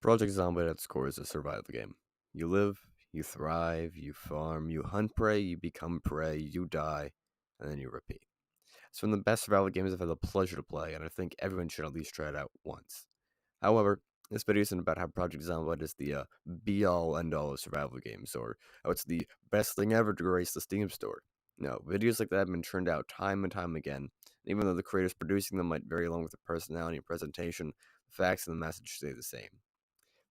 Project Zomboid at its core is a survival game. You live, you thrive, you farm, you hunt prey, you become prey, you die, and then you repeat. It's one of the best survival games I've had the pleasure to play, and I think everyone should at least try it out once. However, this video isn't about how Project Zomboid is the be-all, end-all of survival games, or how it's the best thing ever to grace the Steam store. No, videos like that have been churned out time and time again, and even though the creators producing them might vary along with the personality and presentation, the facts and the message stay the same.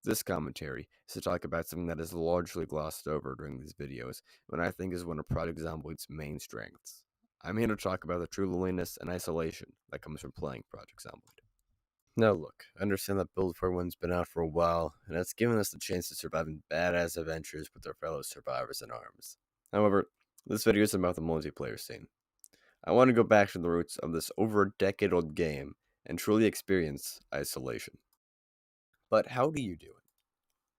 This commentary is to talk about something that is largely glossed over during these videos, and I think is one of Project Zomboid's main strengths. I'm here to talk about the true loneliness and isolation that comes from playing Project Zomboid. Now look, I understand that Build for One's been out for a while, and it's given us the chance to survive in badass adventures with our fellow survivors in arms. However, this video isn't about the multiplayer scene. I want to go back to the roots of this over a decade old game and truly experience isolation. But how do you do it?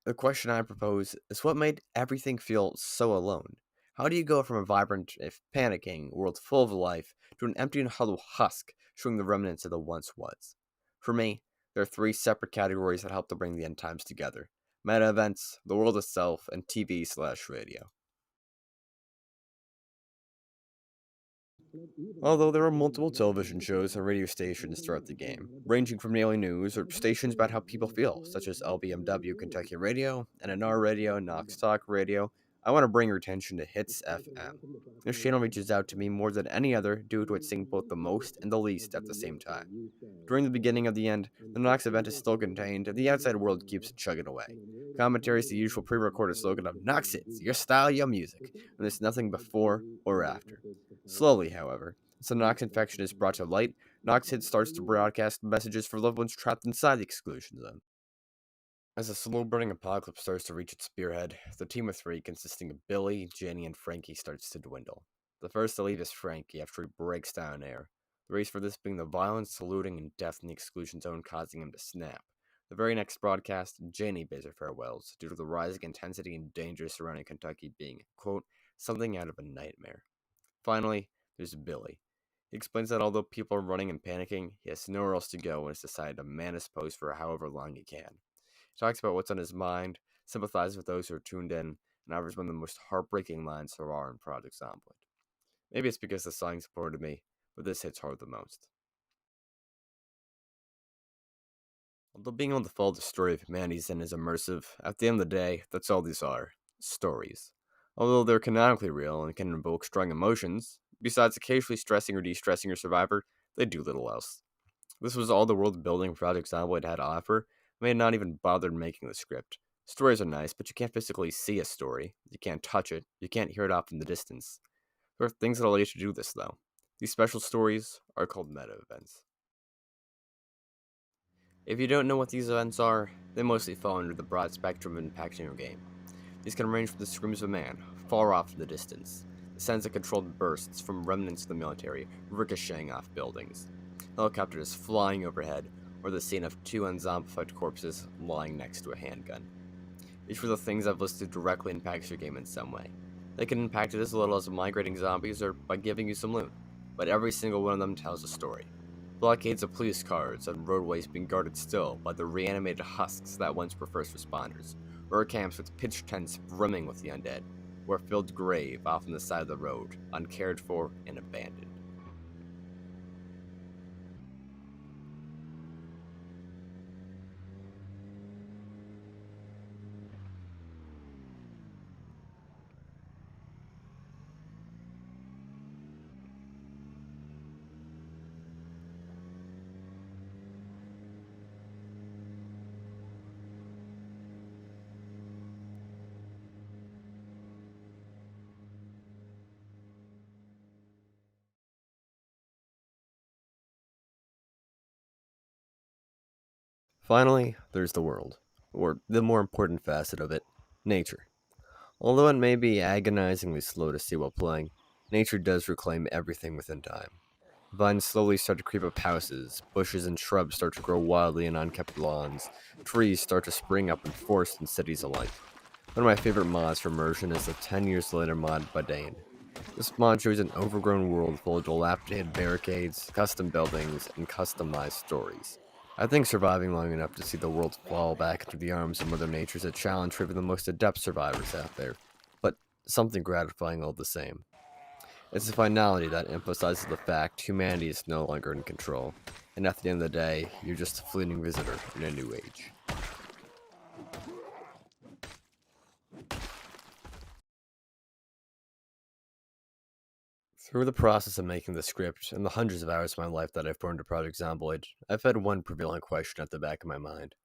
The question I propose is what made everything feel so alone? How do you go from a vibrant, if panicking, world full of life to an empty and hollow husk showing the remnants of the once was? For me, there are three separate categories that help to bring the end times together: meta events, the world itself, and TV/radio. Although there are multiple television shows and radio stations throughout the game, ranging from daily news or stations about how people feel, such as LBMW Kentucky Radio, NNR Radio, Knox Talk Radio, I want to bring your attention to Hits FM. This channel reaches out to me more than any other due to it seeing both the most and the least at the same time. During the beginning of the end, the Knox event is still contained, and the outside world keeps chugging away. Commentary is the usual pre-recorded slogan of Knox Hits, your style, your music, and there's nothing before or after. Slowly, however, as the Nox infection is brought to light, Nox Hit starts to broadcast messages for loved ones trapped inside the exclusion zone. As the slow-burning apocalypse starts to reach its spearhead, the team of three, consisting of Billy, Jenny, and Frankie, starts to dwindle. The first to leave is Frankie after he breaks down air. The reason for this being the violence, looting, and death in the exclusion zone causing him to snap. The very next broadcast, Jenny bids her farewells due to the rising intensity and danger surrounding Kentucky being, quote, something out of a nightmare. Finally, there's Billy. He explains that although people are running and panicking, he has nowhere else to go and has decided to man his post for however long he can. He talks about what's on his mind, sympathizes with those who are tuned in, and offers one of the most heartbreaking lines there are in Project Zomboid. Maybe it's because the song supported me, but this hits hard the most. Although being able to follow the story of humanity's end is immersive, at the end of the day, that's all these are: stories. Although they're canonically real and can invoke strong emotions, besides occasionally stressing or de-stressing your survivor, they do little else. This was all the world building Project Zomboid had to offer. I had not even bothered making the script. Stories are nice, but you can't physically see a story. You can't touch it. You can't hear it off in the distance. There are things that allow you to do this, though. These special stories are called meta events. If you don't know what these events are, they mostly fall under the broad spectrum of impacting your game. These can range from the screams of a man, far off in the distance, the sounds of controlled bursts from remnants of the military ricocheting off buildings, helicopters flying overhead, or the scene of two unzombified corpses lying next to a handgun. Each of the things I've listed directly impacts your game in some way. They can impact it as little as migrating zombies or by giving you some loot, but every single one of them tells a story. Blockades of police cars and roadways being guarded still by the reanimated husks that once were first responders, or camps with pitched tents brimming with the undead, or a filled grave off on the side of the road, uncared for and abandoned. Finally, there's the world, or the more important facet of it, nature. Although it may be agonizingly slow to see while playing, nature does reclaim everything within time. Vines slowly start to creep up houses, bushes and shrubs start to grow wildly in unkept lawns, trees start to spring up in forests and cities alike. One of my favorite mods for immersion is the 10 Years Later mod by Dane. This mod shows an overgrown world full of dilapidated barricades, custom buildings, and customized stories. I think surviving long enough to see the world fall back into the arms of Mother Nature is a challenge for even the most adept survivors out there, but something gratifying all the same. It's a finality that emphasizes the fact humanity is no longer in control, and at the end of the day, you're just a fleeting visitor in a new age. Through the process of making the script and the hundreds of hours of my life that I've poured into Project Zomboid, I've had one prevailing question at the back of my mind.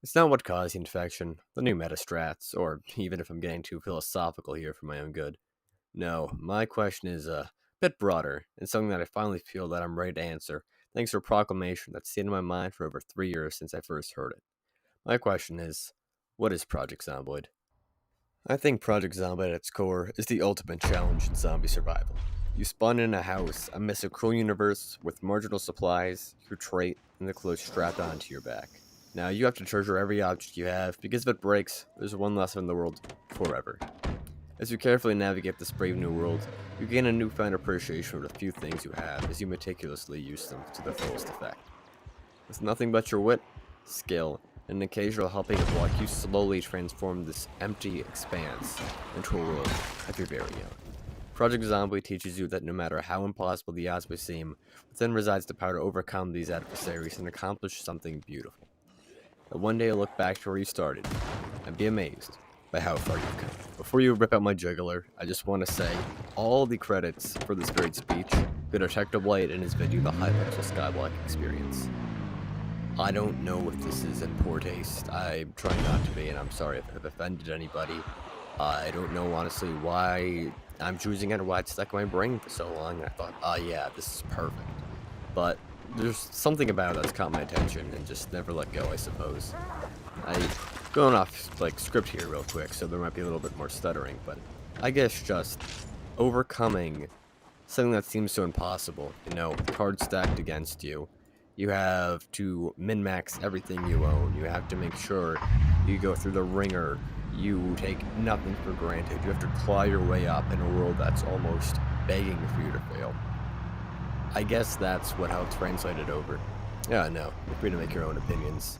It's not what caused the infection, the new meta strats, or even if I'm getting too philosophical here for my own good. No, my question is a bit broader, and something that I finally feel that I'm ready to answer, thanks to a proclamation that's stayed in my mind for over 3 years since I first heard it. My question is, what is Project Zomboid? I think Project Zomboid at its core is the ultimate challenge in zombie survival. You spawn in a house amidst a cruel universe with marginal supplies, your trait, and the clothes strapped onto your back. Now, you have to treasure every object you have, because if it breaks, there's one less in the world forever. As you carefully navigate this brave new world, you gain a newfound appreciation for the few things you have as you meticulously use them to their fullest effect. With nothing but your wit, skill, and an occasional helping of luck, you slowly transform this empty expanse into a world of your very own. Project Zombie teaches you that no matter how impossible the odds may seem, within resides the power to overcome these adversaries and accomplish something beautiful. That one day you'll look back to where you started and be amazed by how far you've come. Before you rip out my jugular, I just want to say all the credits for this great speech go to Detective Light and his video, The Hypixel Skyblock Experience. I don't know if this is in poor taste. I'm trying not to be, and I'm sorry if I've offended anybody. I don't know, honestly, why I'm choosing it or why it's stuck in my brain for so long. And I thought, oh yeah, this is perfect. But there's something about it that's caught my attention and just never let go, I suppose. I going off like script here real quick, so there might be a little bit more stuttering, but I guess just overcoming something that seems so impossible. Cards stacked against you. You have to min-max everything you own. You have to make sure you go through the ringer. You take nothing for granted. You have to claw your way up in a world that's almost begging for you to fail. I guess that's how it's translated over. Yeah, no. You're free to make your own opinions.